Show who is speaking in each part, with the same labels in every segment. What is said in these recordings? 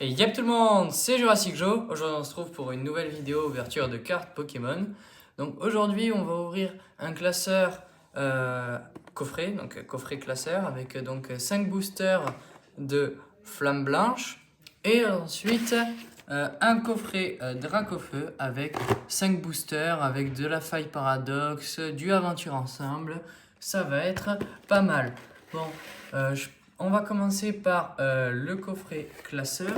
Speaker 1: Et yep tout le monde, c'est Jurassic Joe. Aujourd'hui on se trouve pour une nouvelle vidéo ouverture de cartes Pokémon. Donc aujourd'hui on va ouvrir un classeur coffret, donc coffret classeur avec donc 5 boosters de Flamme Blanche. Et ensuite un coffret Dracofeu avec 5 boosters avec de la faille paradoxe, du aventure ensemble. Ça va être pas mal. Bon, on va commencer par le coffret classeur.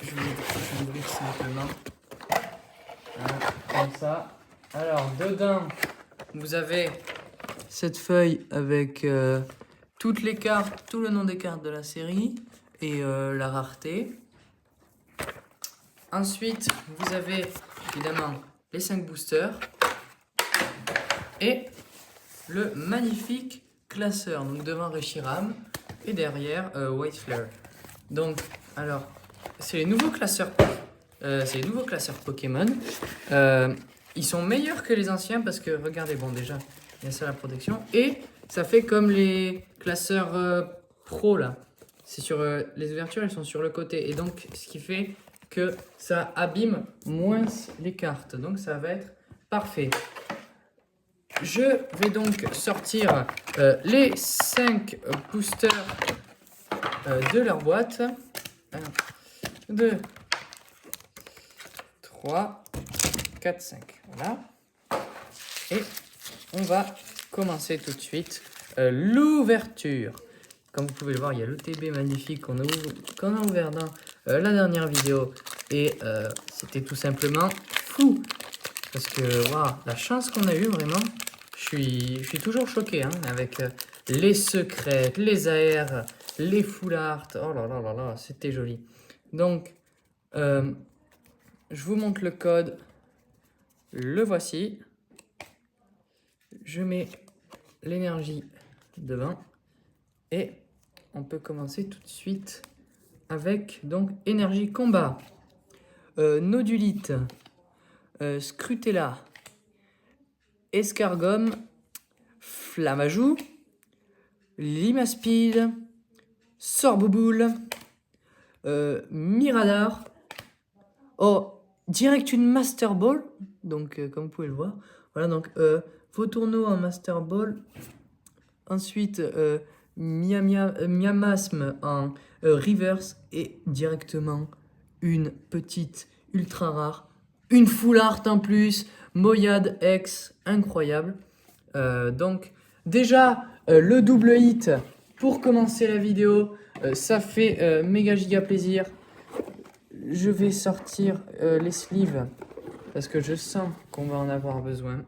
Speaker 1: Je vais ouvrir simplement. Voilà, comme ça. Alors, dedans, vous avez cette feuille avec toutes les cartes, tout le nom des cartes de la série et la rareté. Ensuite, vous avez évidemment les 5 boosters et le magnifique classeur. Donc devant Reshiram et derrière White Flare. Donc, alors, c'est les nouveaux classeurs, Pokémon. Ils sont meilleurs que les anciens parce que, regardez, bon déjà, il y a ça la protection. Et ça fait comme les classeurs pro là. C'est sur les ouvertures, elles sont sur le côté. Et donc, ce qui fait que ça abîme moins les cartes. Donc, ça va être parfait. Je vais donc sortir les 5 boosters de leur boîte. 1, 2, 3, 4, 5. Voilà. Et on va commencer tout de suite l'ouverture. Comme vous pouvez le voir, il y a l'OTB magnifique qu'on a ouvert dans la dernière vidéo. Et c'était tout simplement fou. Parce que, waouh, la chance qu'on a eue, vraiment. Je suis toujours choqué hein, avec les secrets, les AR, les full art. Oh là là là là, c'était joli. Donc, je vous montre le code. Le voici. Je mets l'énergie devant. Et on peut commencer tout de suite avec donc énergie combat. Nodulite, Scrutella, Escargum, Flamajou, Limaspide, Sorboboule, Mirador. Oh, direct une Master Ball. Donc, comme vous pouvez le voir. Voilà, donc, vos tourneaux en Master Ball. Ensuite, Miamasme en reverse. Et directement, une petite ultra rare. Une full art en plus. Moyade X, incroyable. Donc, déjà, le double hit pour commencer la vidéo. Ça fait méga giga plaisir. Je vais sortir les sleeves parce que je sens qu'on va en avoir besoin.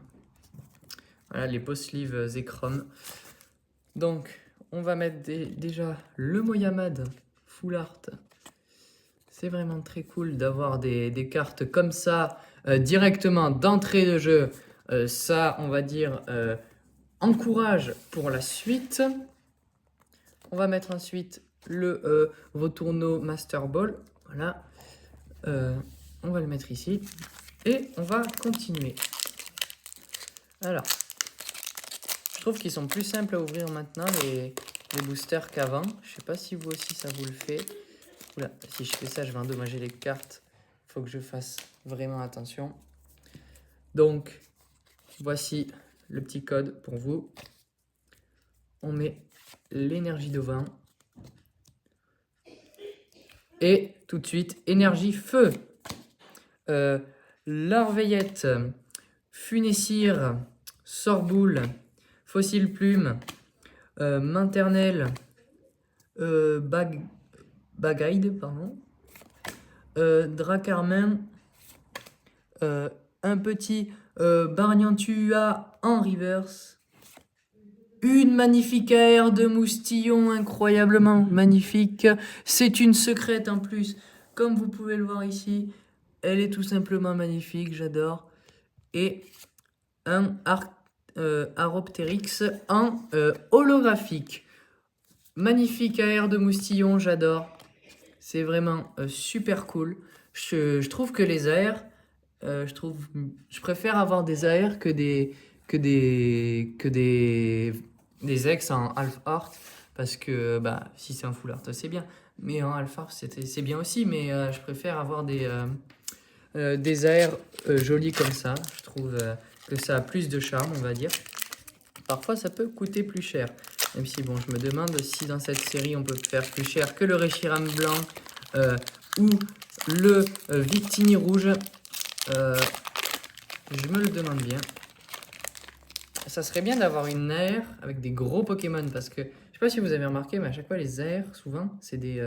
Speaker 1: Voilà les beaux sleeves Zekrom. Donc on va mettre déjà le Moyamad Full Art. C'est vraiment très cool d'avoir des cartes comme ça directement d'entrée de jeu. Ça on va dire encourage pour la suite. On va mettre ensuite le Votourneau Master Ball. Voilà. On va le mettre ici et on va continuer. Alors, je trouve qu'ils sont plus simples à ouvrir maintenant les boosters qu'avant. Je sais pas si vous aussi ça vous le fait. Oula, si je fais ça, je vais endommager les cartes. Il faut que je fasse vraiment attention. Donc, voici le petit code pour vous. On met l'énergie devant. Et tout de suite, énergie feu. Larveillette, Funessire, Sorboule, Fossile Plume, Maternelle, Bagaide, pardon, Dracarmin, un petit Barniantua en reverse, une magnifique AR de Moustillon, incroyablement magnifique. C'est une secrète en plus, comme vous pouvez le voir ici. Elle est tout simplement magnifique, j'adore. Et un Aroptérix en holographique. Magnifique AR de Moustillon, j'adore. C'est vraiment super cool. Je trouve que les AR, je préfère avoir des AR que des ex en half art parce que bah, si c'est un full art, c'est bien. Mais en half art, c'est bien aussi, mais je préfère avoir des AR jolis comme ça. Je trouve que ça a plus de charme, on va dire. Parfois, ça peut coûter plus cher. Même si, bon, je me demande si dans cette série, on peut faire plus cher que le Reshiram blanc ou le Victini rouge. Je me le demande bien. Ça serait bien d'avoir une AR avec des gros Pokémon parce que, je sais pas si vous avez remarqué, mais à chaque fois, les AR, souvent, c'est des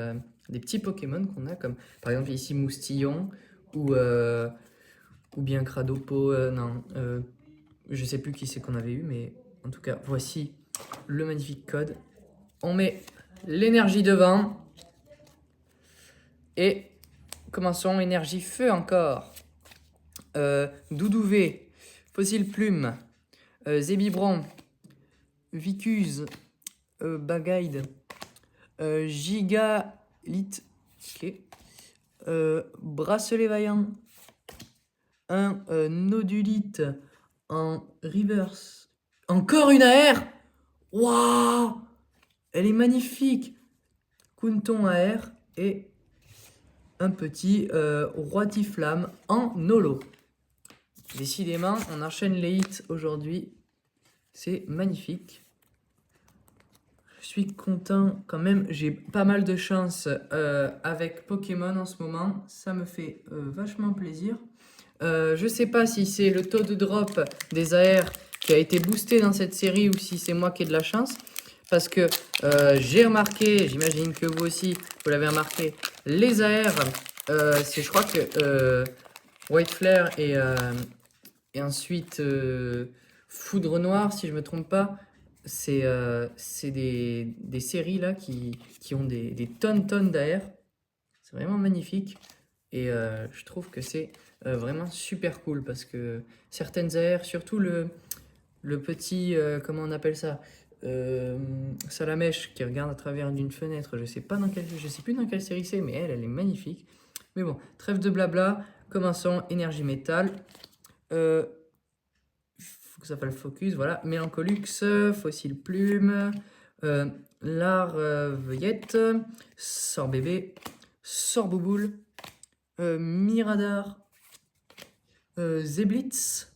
Speaker 1: petits Pokémon qu'on a, comme par exemple ici Moustillon ou bien Cradopo. Non, je sais plus qui c'est qu'on avait eu, mais en tout cas, voici le magnifique code. On met l'énergie devant. Et commençons, énergie feu encore. Doudouvé, Fossile Plume, Zébibron, Vicuse, Bagaide, Gigalith, ok. Bracelet Vaillant, un Nodulite en reverse. Encore une AR. Waouh, elle est magnifique. Kunton AR et un petit Roitiflamme en holo. Décidément, on enchaîne les hits aujourd'hui. C'est magnifique. Je suis content quand même. J'ai pas mal de chance avec Pokémon en ce moment. Ça me fait vachement plaisir. Je sais pas si c'est le taux de drop des AR qui a été boosté dans cette série ou si c'est moi qui ai de la chance. Parce que j'ai remarqué, j'imagine que vous aussi, vous l'avez remarqué, les AR, je crois que White Flare et ensuite Foudre Noire, si je me trompe pas, c'est des séries là qui ont des tonnes d'AR. C'est vraiment magnifique. Et je trouve que c'est vraiment super cool parce que certaines AR, surtout le petit, comment on appelle ça, Salamèche qui regarde à travers d'une fenêtre, je sais plus dans quelle série c'est, mais elle est magnifique. Mais bon, trêve de blabla, commençons, énergie métal. Faut que ça fasse le focus, voilà. Mélancolux, Fossile Plume, Larveyette, Sort Bébé, Sort Bouboule, Miradar, Zeblitz,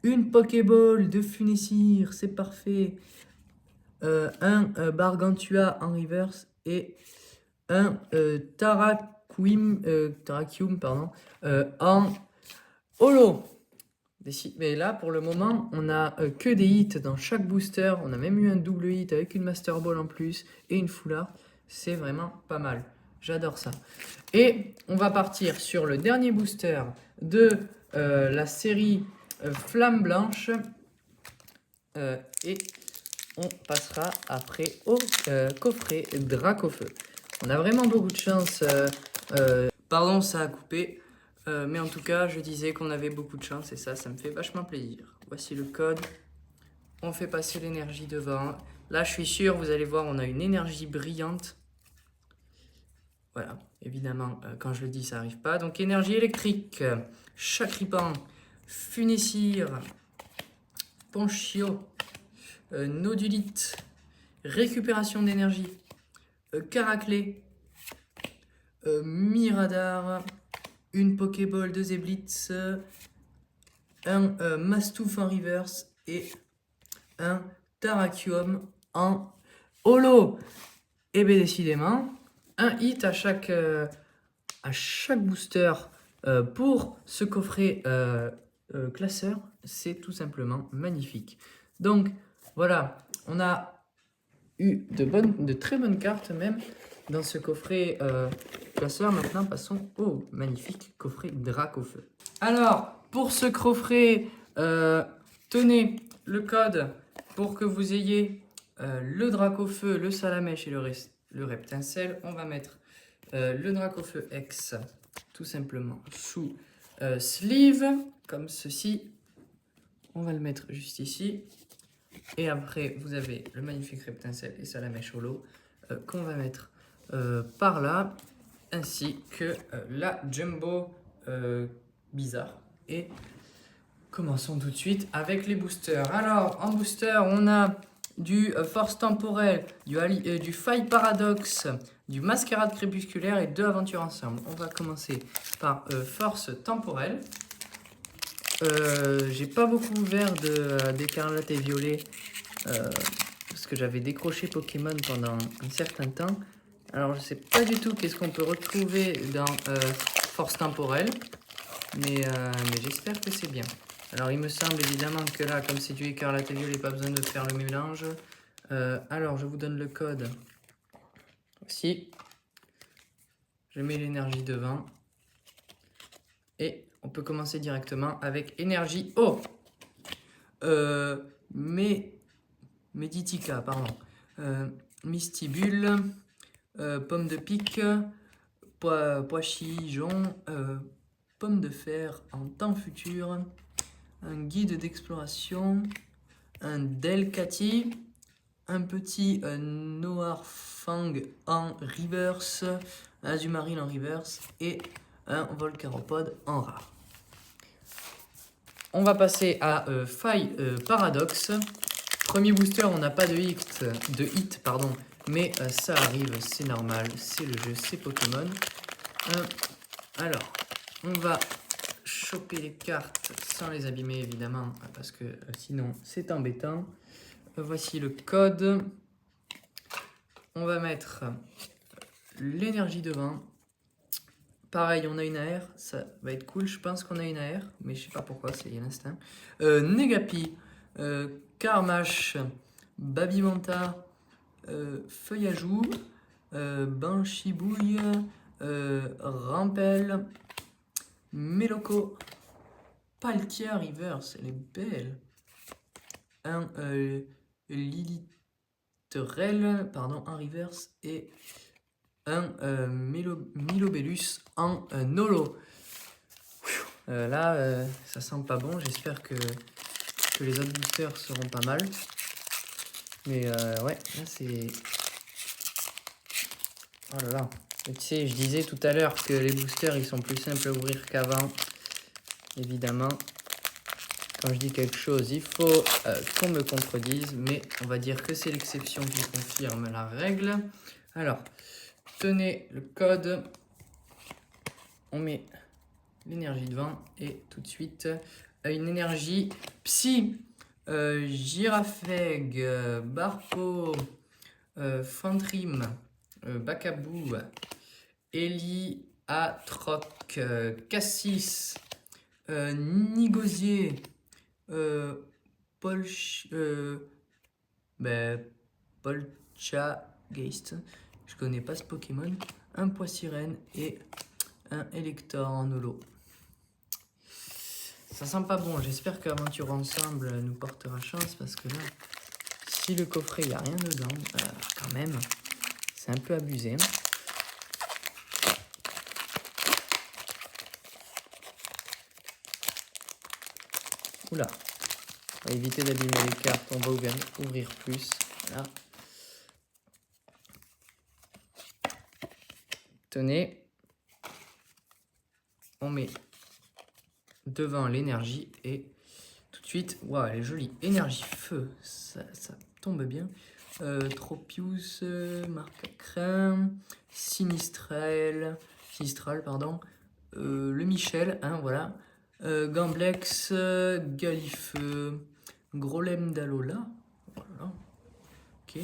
Speaker 1: une Pokéball de Funessir, c'est parfait. Un Bargantua en reverse et un Tarakium pardon, en holo. Mais là, pour le moment, on a que des hits dans chaque booster. On a même eu un double hit avec une Master Ball en plus et une Full Art. C'est vraiment pas mal. J'adore ça. Et on va partir sur le dernier booster de la série Flamme Blanche. Et on passera après au coffret Dracofeu. On a vraiment beaucoup de chance. Pardon, ça a coupé. Mais en tout cas, je disais qu'on avait beaucoup de chance et ça me fait vachement plaisir. Voici le code. On fait passer l'énergie devant. Là, je suis sûr, vous allez voir, on a une énergie brillante. Voilà, évidemment, quand je le dis, ça n'arrive pas. Donc, énergie électrique, Chacripan, Funessir, Ponchio, Nodulite, récupération d'énergie, Caraclé, Miradar, une Pokéball de Zeblitz, un Mastouf en reverse et un Tarakium en holo. Et bien décidément, un hit à chaque booster pour ce coffret classeur, c'est tout simplement magnifique. Donc voilà, on a eu de très bonnes cartes même dans ce coffret classeur. Maintenant, passons au magnifique coffret Dracofeu. Alors, pour ce coffret, tenez le code pour que vous ayez le Dracofeu, le Salamèche et le Reptincelle. On va mettre le Dracofeu X tout simplement sous sleeve, comme ceci. On va le mettre juste ici. Et après, vous avez le magnifique Reptincelle et Salamèche holo qu'on va mettre par là, ainsi que la Jumbo bizarre. Et Commençons tout de suite avec les boosters. Alors, en booster, on a du Force Temporelle, du Faille Paradoxe, du Mascarade Crépusculaire et 2 Aventures Ensemble. On va commencer par Force Temporelle. J'ai pas beaucoup ouvert d'Écarlate et Violet parce que j'avais décroché Pokémon pendant un certain temps. Alors, je sais pas du tout qu'est-ce qu'on peut retrouver dans Force Temporelle, mais j'espère que c'est bien. Alors, il me semble évidemment que là, comme c'est du Écarlate et Violet, pas besoin de faire le mélange. Alors, je vous donne le code. Voici. Je mets l'énergie devant. Et on peut commencer directement avec énergie eau. Meditica, pardon. Mystibule, pomme de pique, pois chijon, pomme de fer en temps futur, un guide d'exploration, un Delcati, un petit Noirfang en reverse, un Azumarill en reverse et un Volcaropode en rare. On va passer à Faille Paradoxe. Premier booster, on n'a pas de hit, mais ça arrive, c'est normal, c'est le jeu, c'est Pokémon. Alors, on va choper les cartes sans les abîmer évidemment, parce que sinon c'est embêtant. Voici le code. On va mettre l'énergie devant. Pareil, on a une AR, ça va être cool. Je pense qu'on a une AR, mais je sais pas pourquoi, c'est l'instinct. Negapi, Carmash, Babimanta, Feuillajou, Banshibouille, Rampel, Meloko, Palkia Reverse, elle est belle. Un Liliterel, pardon, en reverse et un Milobellus en holo. Là, ça sent pas bon. J'espère que les autres boosters seront pas mal. Mais ouais, là c'est... Oh là là. Et tu sais, je disais tout à l'heure que les boosters, ils sont plus simples à ouvrir qu'avant. Évidemment, quand je dis quelque chose, il faut qu'on me contredise. Mais on va dire que c'est l'exception qui confirme la règle. Alors, tenez le code. On met l'énergie devant et tout de suite une énergie Psy, Girafeg, Barpo, Fantrim, Bakabou, Eli, Atroc, Cassis, Nigosier, Polchageist, je connais pas ce Pokémon, un Poissirène et un Elector en holo. Ça sent pas bon, j'espère qu'Aventure Ensemble nous portera chance parce que là, si le coffret il n'y a rien dedans, quand même, c'est un peu abusé. Oula, on va éviter d'abîmer les cartes, on va ouvrir plus. Voilà. Tenez, on met devant l'énergie et tout de suite, waouh, elle est jolie. Énergie feu, ça tombe bien. Tropius, Marcacrin, Sinistral, pardon. Le Michel, hein, voilà. Gamblex, Galifeu, Grolem d'Alola, voilà. Ok.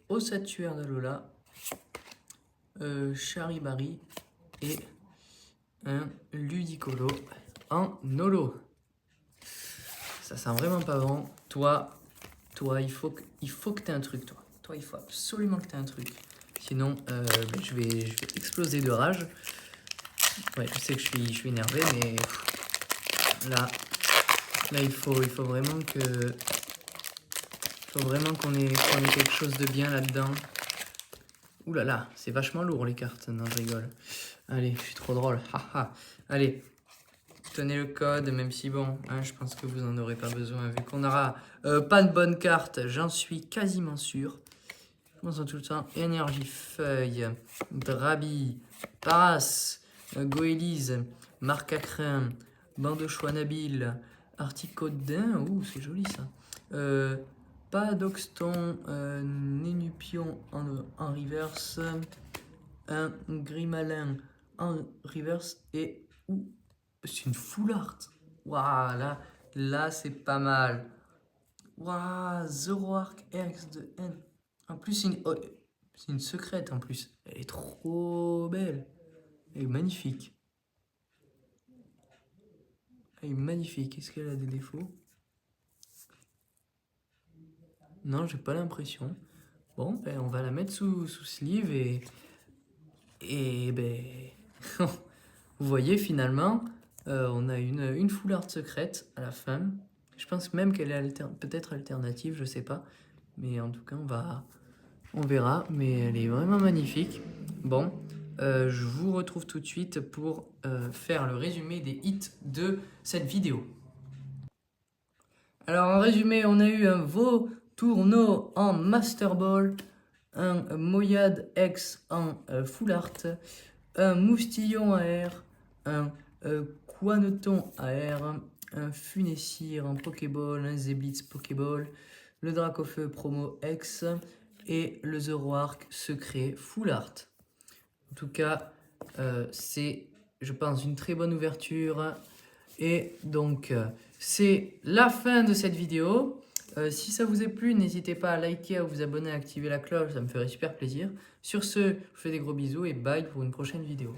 Speaker 1: Ossatuaire d'Alola, Charibari et un Ludicolo en holo. Ça sent vraiment pas bon. Toi, il faut que tu aies un truc, toi. Toi, il faut absolument que tu aies un truc. Sinon, je vais exploser de rage. Ouais, je sais que je suis énervé, mais là, il faut vraiment qu'on ait quelque chose de bien là-dedans. Ouh là là, c'est vachement lourd les cartes. Non, je rigole. Allez, je suis trop drôle. Haha. Allez, tenez le code, même si bon, hein, je pense que vous n'en aurez pas besoin vu qu'on n'aura pas de bonnes cartes. J'en suis quasiment sûr. Commençons tout le temps. Énergie Feuille, Drabi, Paras, Goélise, Marcacrin, Bandeau Nabil, Articodin, ouh c'est joli ça. Padoxton, Nénupion en reverse, un Grimalin en reverse et ouh, c'est une full art. Waouh, là c'est pas mal. Waouh, Zoroark X de N. En plus, c'est une secrète en plus. Elle est trop belle. Elle est magnifique. Elle est magnifique. Est-ce qu'elle a des défauts? Non, j'ai pas l'impression. Bon, ben, on va la mettre sous sleeve et ben, vous voyez finalement, on a une full art secrète à la fin. Je pense même qu'elle est peut-être alternative, je sais pas. Mais en tout cas, on verra. Mais elle est vraiment magnifique. Bon, je vous retrouve tout de suite pour faire le résumé des hits de cette vidéo. Alors en résumé, on a eu un Vautourneau en Master Ball, un Moyade X en Full Art, un Moustillon AR, un Quaneton AR, un Funessir en Pokéball, un Zeblitz Pokéball, le Dracofeu Promo X et le Zoroark Secret Full Art. En tout cas, c'est, je pense, une très bonne ouverture. Et donc, c'est la fin de cette vidéo. Si ça vous a plu, n'hésitez pas à liker, à vous abonner, à activer la cloche, ça me ferait super plaisir. Sur ce, je vous fais des gros bisous et bye pour une prochaine vidéo.